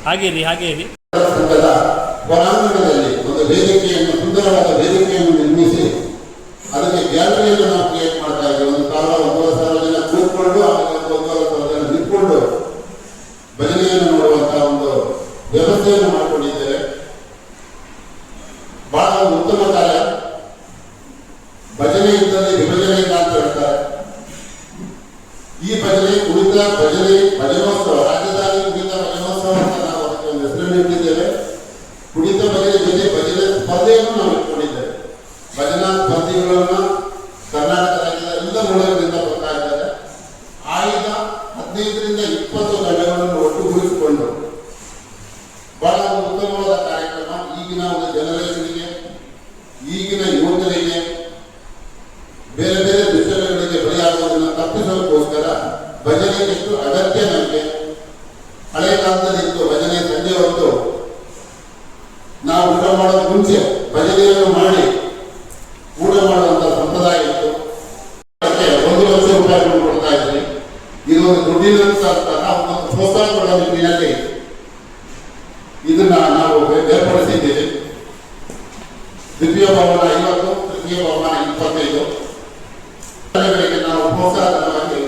ಹಾಗೆ ಇರಿ ಸಂಘದ ಹೊರಾಂಗಣದಲ್ಲಿ ಒಂದು ವೇದಿಕೆಯನ್ನು, ಸುಂದರವಾದ ವೇದಿಕೆಯನ್ನು ನಿರ್ಮಿಸಿ ಅದಕ್ಕೆ ಗ್ಯಾಲರಿಯನ್ನು ನಾವು ಕ್ರಿಯೇಟ್ ಮಾಡ್ತಾ ಇದ್ದೀವಿ. 1,000-1,500 ಜನ ಕೂತ್ಕೊಂಡು ಆಮೇಲೆ 1,500 ಜನ ನಿಂತ್ಕೊಂಡು ಭಜನೆಯನ್ನು ನೋಡುವಂತಹ ಒಂದು ವ್ಯವಸ್ಥೆಯನ್ನು ಮಾಡಿಕೊಂಡಿದ್ದೇವೆ. ಬಹಳ ಒಂದು ಉತ್ತಮ ಕಾರ್ಯ. ಭಜನೆ ಇದ್ದಲ್ಲಿ ವಿಭಜನೆ ಇಲ್ಲ ಅಂತ ಹೇಳ್ತಾರೆ. ಈ ಭಜನೆ ಕುಣಿತ ಭಜನೆ ಭಜನೋತ್ಸವ, ರಾಜಧಾನಿ ಕುಣಿತ ಭಜನೋತ್ಸವ ಅಂತ ನಾವು ಅದಕ್ಕೆ ಒಂದು ಹೆಸರನ್ನು ಇಟ್ಟಿದ್ದೇವೆ. ಕುಣಿತ ಭಜನೆ ಜೊತೆ ಭಜನೆ ಸ್ಪರ್ಧೆಯನ್ನು ನಾವು ಇಟ್ಕೊಂಡಿದ್ದೇವೆ. ಭಜನಾ ಸ್ಪರ್ಧಿಗಳನ್ನು ಕರ್ನಾಟಕ ರಾಜ್ಯದ ಎಲ್ಲ ಮೂಲೆಗಳಿಂದ ಬರ್ತಾ ಇದ್ದಾರೆ. ಆಯ್ದ 15ರಿಂದ 20 ತಂಡಗಳನ್ನು ಒಟ್ಟುಗೂಡಿಸಿಕೊಂಡು ಬಹಳ ಒಂದು ಉತ್ತಮವಾದ ಕಾರ್ಯಕ್ರಮ. ಈಗಿನ ಒಂದು ಜನರೇಷನ್ಗೆ, ಈಗಿನ ಯುವಕರಿಗೆ ಬೇರೆ ಬೇರೆ ದುಶ್ಚಟಗಳಿಗೆ ಬಲಿಯಾಗುವುದನ್ನು ತಪ್ಪಿಸೋದಕ್ಕೋಸ್ಕರ ಭಜನೆ ಎಷ್ಟು ಅಗತ್ಯ ನಮಗೆ. ಹಳೆಯ ಕಾಲದಲ್ಲಿ ಇತ್ತು ಭಜನೆ ಸಂಜೆ ಹೊತ್ತು ನಾವು ಊಟ ಮಾಡೋದು ಮುಂಚೆ ಭಜನೆಯನ್ನು ಮಾಡಿ ಊಟ ಮಾಡುವಂತ ಸಂಪ್ರದಾಯ ಇತ್ತು. ಅದಕ್ಕೆ 1 ಲಕ್ಷ ರೂಪಾಯಿಗಳನ್ನು ಕೊಡ್ತಾ ಇದ್ವಿ. ಇದು ಒಂದು ದುಡ್ಡಿನ ಒಂದು ಪ್ರೋತ್ಸಾಹ ಕೊಡುವ ನಿಟ್ಟಿನಲ್ಲಿ ಇದನ್ನ ನಾವು ಏರ್ಪಡಿಸಿದ್ದೇವೆ. ದ್ವಿತೀಯ ಬಹುಮಾನ 50, ತೃತೀಯ ಬಹುಮಾನ 25. ನಾವು ಪ್ರೋತ್ಸಾಹವಾಗಿ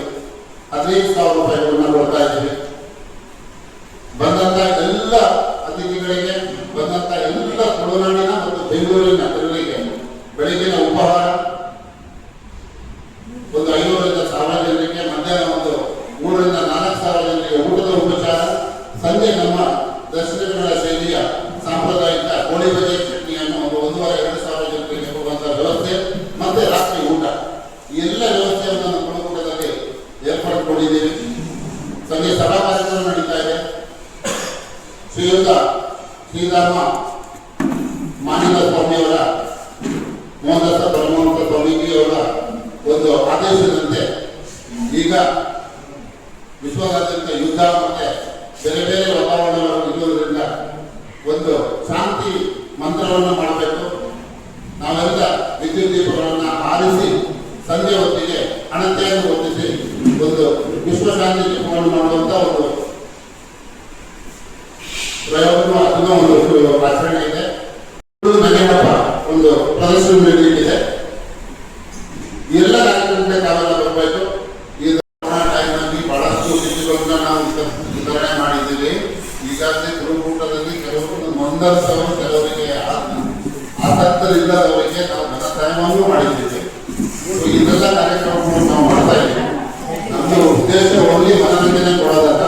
15,000 ರೂಪಾಯಿಗಳನ್ನು ಕೊಡ್ತಾ ಇದ್ದೀವಿ. ಬಂದಂತ ಎಲ್ಲ ಅತಿಥಿಗಳಿಗೆ, ಬಂದಂತ ಎಲ್ಲ ತುಳುನಾಡಿನ ಮತ್ತು ಬೆಂಗಳೂರಿನ ಜನರಿಗೆ ಬೆಳಗಿನ ಉಪಹಾರ ಒಂದು 500ರಿಂದ 1,000 ಜನರಿಗೆ, ಮಧ್ಯಾಹ್ನ ಒಂದು 3ರಿಂದ 4,000 ಜನರಿಗೆ ಊಟದ ಉಪಚಾರ, ಸಂಜೆ ನಮ್ಮ ದಕ್ಷಿಣ ಕನ್ನಡ ಶೈಲಿಯ ಸಾಂಪ್ರದಾಯಿಕ ಕೋಳಿ ಬಜೆ ಚಟ್ನಿಯನ್ನು ಒಂದು 1,500-2,000 ಜನರಿಗೆ ಕೊಡುವಂತಹ ವ್ಯವಸ್ಥೆ, ಮತ್ತೆ ರಾತ್ರಿ ಊಟ, ಈ ಎಲ್ಲ ವ್ಯವಸ್ಥೆಯನ್ನು ನಮ್ಮ ಕುಳಕೂಟದಲ್ಲಿ ಏರ್ಪಡಿಸಿಕೊಂಡಿದ್ದೇವೆ. ಸಂಜೆ ಸಭಾ ಕಾರ್ಯಕ್ರಮ ನಡೀತಾ ಇದೆ. ಶ್ರೀಯುತ ಶ್ರೀರಾಮ ಮಾನಿಂದ ಸ್ವಾಮಿಯವರ, ಮೋಹನದಾಸ ಪರಮಹಂಸ ಸ್ವಾಮೀಜಿಯವರ ಒಂದು ಆದೇಶದಂತೆ ಈಗ ವಿಶ್ವದಾದ್ಯಂತ ಯುದ್ಧ ಮತ್ತೆ ಬೇರೆ ಬೇರೆ ವಾತಾವರಣಗಳು ಇರುವುದರಿಂದ ಒಂದು ಶಾಂತಿ ಮಂತ್ರವನ್ನು ಮಾಡಬೇಕು. ನಾವೆಲ್ಲ ವಿದ್ಯುತ್ ದೀಪಗಳನ್ನು ಆರಿಸಿ ಸಂಜೆ ಹೊತ್ತಿಗೆ ಹಣತೆಯನ್ನು ಹೊತ್ತಿಸಿ ಒಂದು ವಿಶ್ವಶಾಂತಿ ದೀಪವನ್ನು ಮಾಡುವಂತ ಒಂದು ಪ್ರಯೋಗವನ್ನು, ಅದನ್ನ ಒಂದು ಆಚರಣೆ ಇದೆ. ನಗೇನಪ್ಪ ಒಂದು ಪ್ರದರ್ಶನ ನೀಡಲಿಕ್ಕಿದೆ. ಎಲ್ಲ ಕಾರ್ಯಕ್ರಮಕ್ಕೆ ತಾವೆಲ್ಲ ಬರಬೇಕು. ಈ ಟೈಮ್ನಲ್ಲಿ ಬಹಳಷ್ಟು ಶಿಕ್ಷಕರನ್ನ ನಾವು ವಿತರಣೆ ಮಾಡಿದ್ದೀವಿ. ಈಗಾಗಲೇ ಗುರುಕೂಟದಲ್ಲಿ ಕೆಲವರು 1,000 ಕೆಲವರಿಗೆ ಆಸಕ್ತರಿಲ್ಲದವರಿಗೆ ನಾವು ಧನಸಹಾಯವನ್ನು ಮಾಡಿದ್ದೀವಿ. ಇದೆಲ್ಲ ಕಾರ್ಯಕ್ರಮಗಳನ್ನು ನಾವು ಮಾಡ್ತಾ ಇದ್ದೀವಿ. ನಮ್ಮ ಉದ್ದೇಶ ಓನ್ಲಿ ಮನರಂಜನೆ ಕೊಡೋದಲ್ಲ,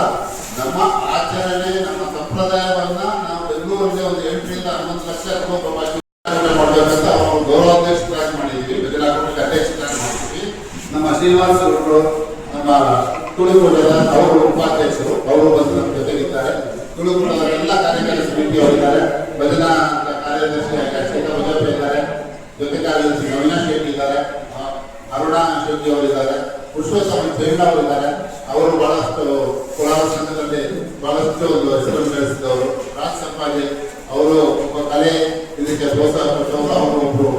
ನಮ್ಮ ಆಚರಣೆ, ನಮ್ಮ ಸಂಪ್ರದಾಯವನ್ನ ನಾವು ಬೆಂಗಳೂರಲ್ಲಿ ಒಂದು 8ರಿಂದ 11 ಲಕ್ಷ ರೂಪಾಯಿ ಮಾಡಬೇಕಂತ ಅವರು ಗೌರವಾಧ್ಯಕ್ಷರಾಗಿ ಮಾಡಿದ್ದೀವಿ. ಬೆದಲಾಕೋಟೆಗೆ ಅಧ್ಯಕ್ಷರಾಗಿ ಮಾಡಿದ್ದೀವಿ. ನಮ್ಮ ಶ್ರೀನಿವಾಸ ಅವರು, ನಮ್ಮ ತುಳುಕೂಟದ ಅವರು ಉಪಾಧ್ಯಕ್ಷರು, ಅವರು ಬಂದು ನಮ್ಮ ಜೊತೆಗಿದ್ದಾರೆ. ತುಳುಕೂಟದ ಎಲ್ಲ ಕಾರ್ಯಕಾರಿ ಸಮಿತಿಯವರಿದ್ದಾರೆ. ಭಜನಾ ಕಾರ್ಯದರ್ಶಿಯಾಗಿ ಅಕ್ಷತ ಭಜಪ್ಪ ಇದ್ದಾರೆ. ಜೊತೆ ಕಾರ್ಯದರ್ಶಿ ಅವಿನಾಶ್ ಶೆಟ್ಟಿ ಇದ್ದಾರೆ. ಅರುಣಾ ಶೆಟ್ಟಿ ಅವರಿದ್ದಾರೆ. ಪುಷ್ಪಸ್ವಾಮಿ ಜೈನ್ ಅವರಿದ್ದಾರೆ. ಅವರು ಬಹಳಷ್ಟು ಕೋಲಾರ ಸಂಘದಲ್ಲಿ ಬಹಳಷ್ಟು ಒಂದು ಹೆಸರನ್ನು ಗಳಿಸಿದವರು. ರಾಜ್ ಸಂಪಾಜೆ ಅವರು ಒಬ್ಬ ಕಲೆ ಇದಕ್ಕೆ ಪ್ರೋತ್ಸಾಹ ಕೊಟ್ಟವರು. ಅವರು ಒಬ್ಬರು